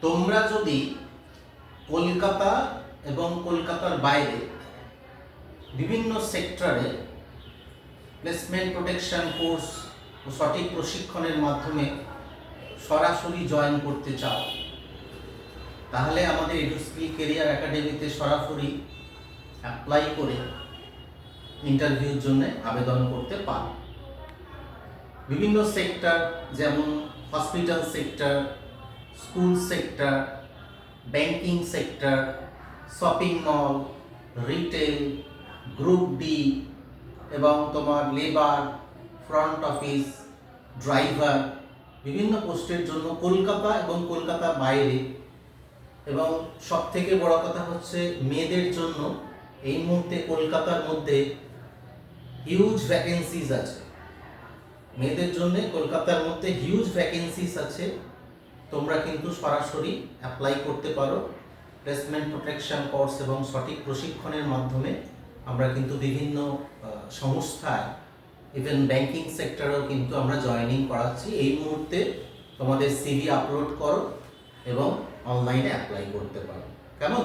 তোমরা যদি কলকাতা এবং কলকাতার বাইরে বিভিন্ন সেক্টরে প্লেসমেন্ট প্রোটেকশন কোর্স ও সঠিক প্রশিক্ষণের মাধ্যমে সরাসরি জয়েন করতে চাও, তাহলে আমাদের এডুস্কিল কেরিয়ার একাডেমিতে সরাসরি অ্যাপ্লাই করে ইন্টারভিউর জন্য আবেদন করতে পারো। বিভিন্ন সেক্টর যেমন hospital sector, school sector, banking sector, shopping mall, retail, group D এবং তোমার লেবার, ফ্রন্ট অফিস, ড্রাইভার বিভিন্ন পোস্টের জন্য কলকাতা এবং কলকাতার বাইরে, এবং সব থেকে বড় কথা হচ্ছে মেয়েদের জন্য এই মুহূর্তে কলকাতার মধ্যে হিউজ ভ্যাকেন্সিজ আছে। মেয়েদের জন্য কলকাতার মধ্যে হিউজ ভ্যাকেন্সিস আছে। তোমরা কিন্তু সরাসরি অ্যাপ্লাই করতে পারো। প্লেসমেন্ট প্রোটেকশন কোর্স এবং সঠিক প্রশিক্ষণের মাধ্যমে আমরা কিন্তু বিভিন্ন সংস্থায়, ইভেন ব্যাংকিং সেক্টরেও কিন্তু আমরা জয়েনিং করাচ্ছি। এই মুহূর্তে তোমাদের সিভি আপলোড করো এবং অনলাইনে অ্যাপ্লাই করতে পারো। কেমন?